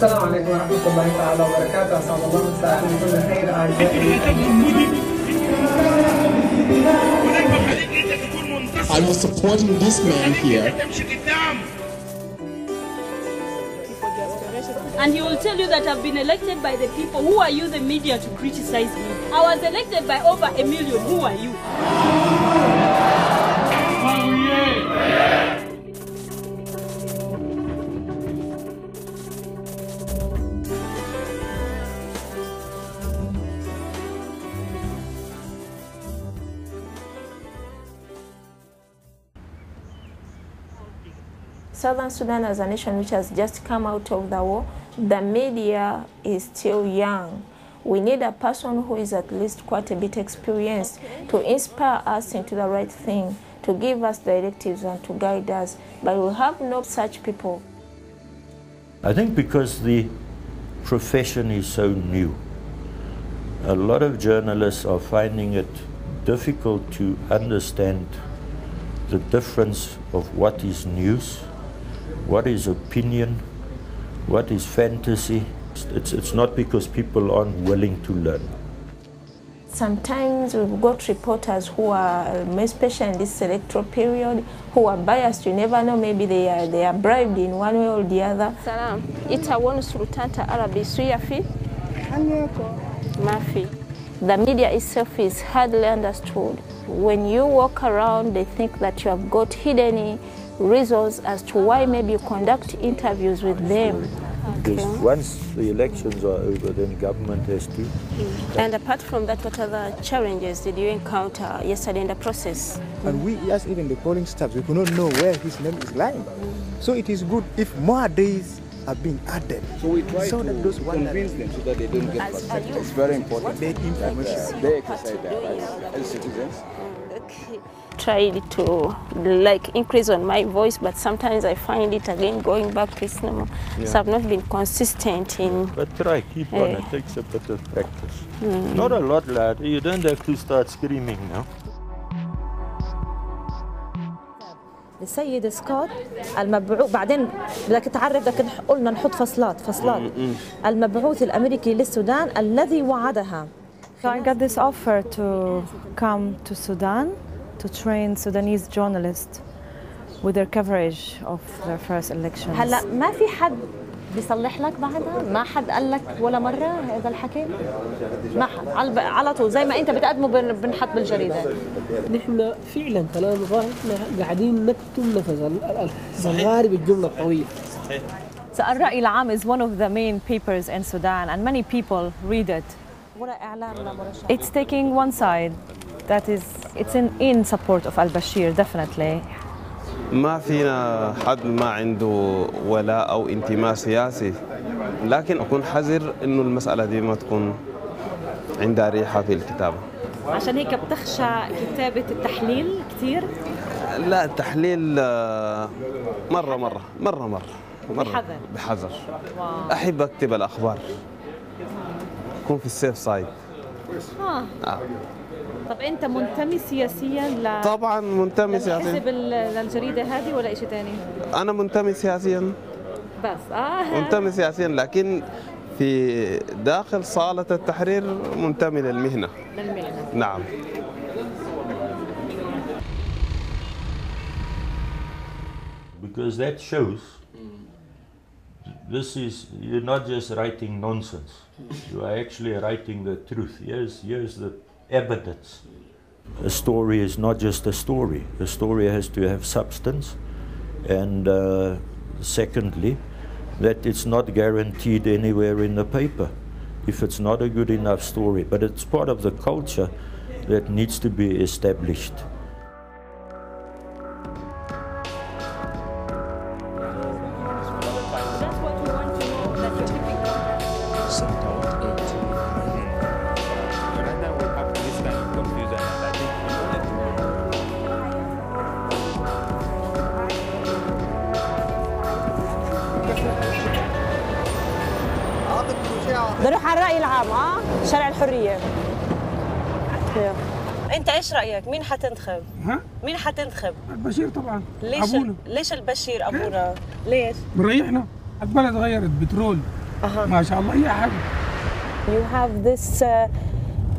السلام عليكم ورحمة الله تعالى وبركاته، أسعد الله مساءكم بكل خير أعزائي. I was supporting this man here. And he will tell you that I've been elected by the people. Who are you, the media, to criticize me? I was elected by over 1 million. Who are you? Southern Sudan as a nation which has just come out of the war, the media is still young. We need a person who is at least quite a bit experienced to inspire us into the right thing, to give us directives and to guide us. But we have no such people. I think because the profession is so new, a lot of journalists are finding it difficult to understand the difference of what is news, what is opinion, what is fantasy. It's not because people aren't willing to learn. Sometimes we've got reporters who are, especially in this electoral period, who are biased. You never know, maybe they are bribed in one way or the other. Salam. Itawon sultanta Arabi suyafi. Mafi. The media itself is hardly understood. When you walk around, they think that you have got hidden reasons as to why maybe you conduct interviews with them. Because once the elections are over, then government has to. And apart from that, what other challenges did you encounter yesterday in the process? And we, as even the polling staff, we could not know where his name is lying. So it is good if more days are being added. So we try to convince them so that they don't get frustrated. It's very important. They exercise their rights as citizens. Okay. Tried to increase on my voice, but sometimes I find it again going back to its normal. Yeah. So I've not been consistent in. But try, keep on. It takes a bit of practice. Not a lot, lad. You don't have to start screaming now. السيد سكوت المبعوث بعدين بدك تعرف بدك قلنا نحط فصلات المبعوث الأمريكي للسودان الذي وعدها. So I got this offer to come to Sudan to train Sudanese journalists with their coverage of their first elections. هلا ما في حد بيصلح لك بعدها؟ ما حد قال لك ولا مرة هذا الحكي؟ ما حد على طول زي ما أنت بتقدمه بنحط بالجريدة. نحن فعلا كلام ظاهر احنا قاعدين نكتم نفس الغارب الجملة قوية. So الرأي العام is one of the main papers in Sudan and many people read it. It's taking one side. That is, it's in support of al-Bashir, definitely. ما فينا حد ما عنده ولاء أو انتماء سياسي، لكن أكون حذر إنه المسألة دي ما تكون عندها ريحة في الكتابة. عشان هيك بتخشى كتابة التحليل كثير؟ لا التحليل مرة بحذر. أحب أكتب الأخبار. أكون في السيف سايد. طب أنت منتمي سياسياً طبعاً منتمي سياسياً. للحزب للجريدة هذه ولا شيء ثاني؟ أنا منتمي سياسياً. بس منتمي سياسياً لكن في داخل صالة التحرير منتمي للمهنة. نعم. Because that shows this is, you're not just writing nonsense. You are actually writing the truth. Here's the evidence. A story is not just a story. A story has to have substance. And secondly, that it's not guaranteed anywhere in the paper if it's not a good enough story. But it's part of the culture that needs to be established. بروح على الرأي العام شارع الحرية. انت ايش رايك؟ مين حتنتخب؟ مين حتنتخب؟ البشير طبعا. ليش البشير ابونا؟ ليش؟ مريحنا، البلد غيرت بترول ما شاء الله أي حاجة. You have this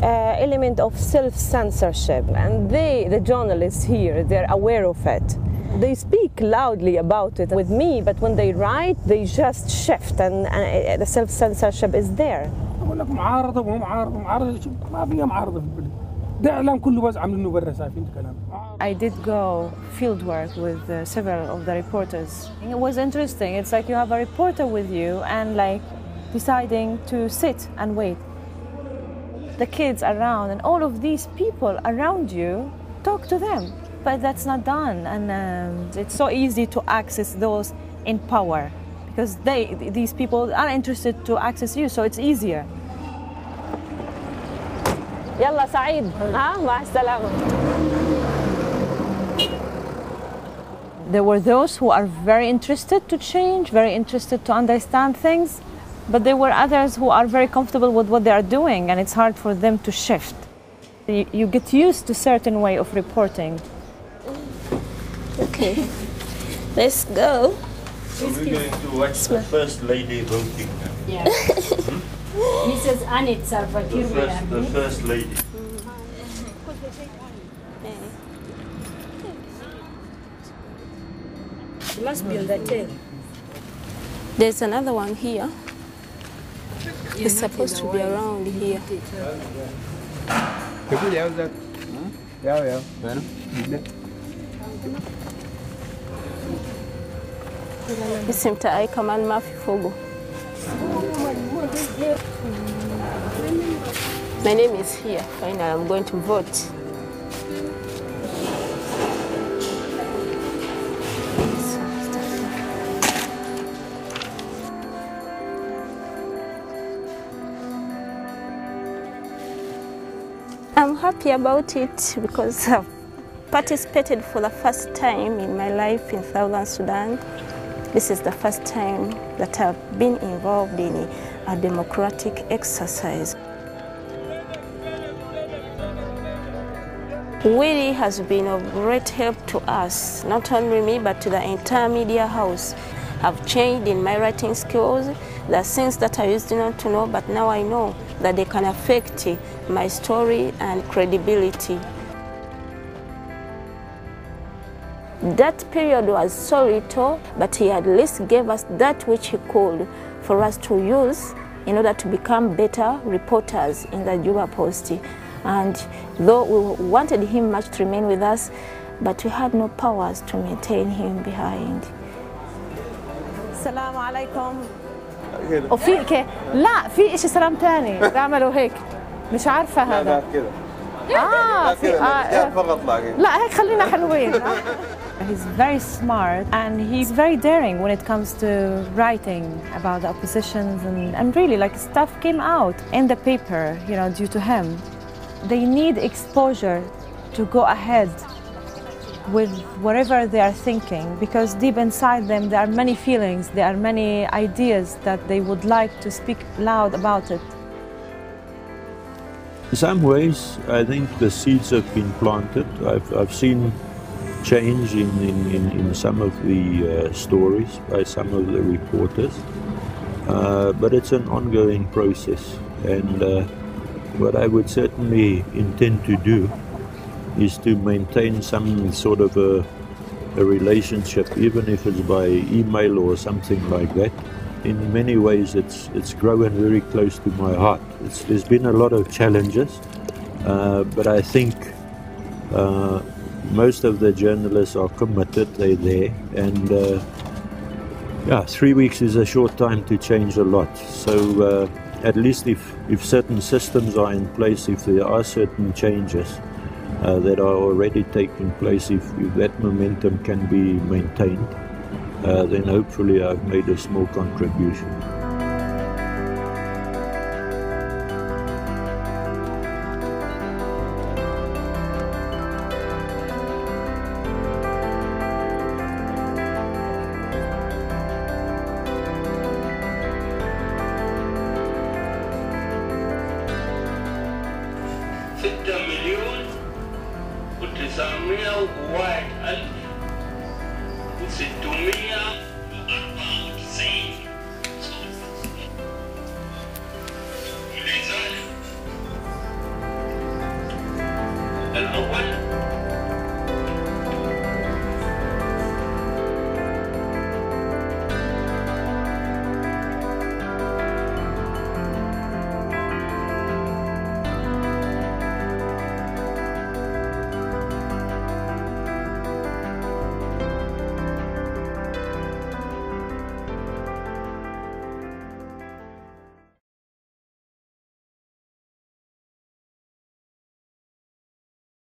element of self-censorship, and the journalists here, they're aware of it. They speak loudly about it with me, but when they write, they just shift, and the self-censorship is there. أقول لك معارضة ومو معارضة، معارضة ما فيها معارضة في البلد. ده إعلام كله بس عاملينه برا سايفين كلام. I did go field work with several of the reporters. It was interesting. It's like you have a reporter with you and like deciding to sit and wait. The kids around and all of these people around you, talk to them. But that's not done, and it's so easy to access those in power because these people are interested to access you, so it's easier. يلا سعيد مع السلامة. There were those who are very interested to change, very interested to understand things, but there were others who are very comfortable with what they are doing, and it's hard for them to shift. You get used to a certain way of reporting. Okay, let's go. So we're going to watch the first lady voting now. Yeah. Mrs. Annette Salvatore. The first lady. She must be on the tail. There's another one here. It's supposed to be around here. اسم تاعي كمان ما في فوقه. My name is here. Finally, I'm going to vote. I'm happy about it because I've participated for the first time in my life in Southern Sudan. This is the first time that I've been involved in a democratic exercise. Really has been of great help to us, not only me, but to the entire media house. I've changed in my writing skills. There are things that I used not to know, but now I know that they can affect my story and credibility. That period was so little, but he at least gave us that which he could for us to use in order to become better reporters in the Juba Post. And though we wanted him much to remain with us, but we had no powers to maintain him behind. السلام عليكم. وفي لا في إشي سلام تاني بعملوا هيك مش عارفة هذا. فقط لا هيك خلينا حلوين. He's very smart and he's very daring when it comes to writing about the oppositions, and really like stuff came out in the paper, you know, due to him. They need exposure to go ahead with whatever they are thinking, because deep inside them there are many feelings, there are many ideas that they would like to speak loud about it. In some ways, I think the seeds have been planted. I've seen change in some of the stories by some of the reporters, but it's an ongoing process, and what I would certainly intend to do is to maintain some sort of a relationship, even if it's by email or something like that. In many ways it's grown very close to my heart. There's been a lot of challenges, but I think most of the journalists are committed, they're there, and 3 weeks is a short time to change a lot. So at least if certain systems are in place, if there are certain changes that are already taking place, if that momentum can be maintained, then hopefully I've made a small contribution. و901,600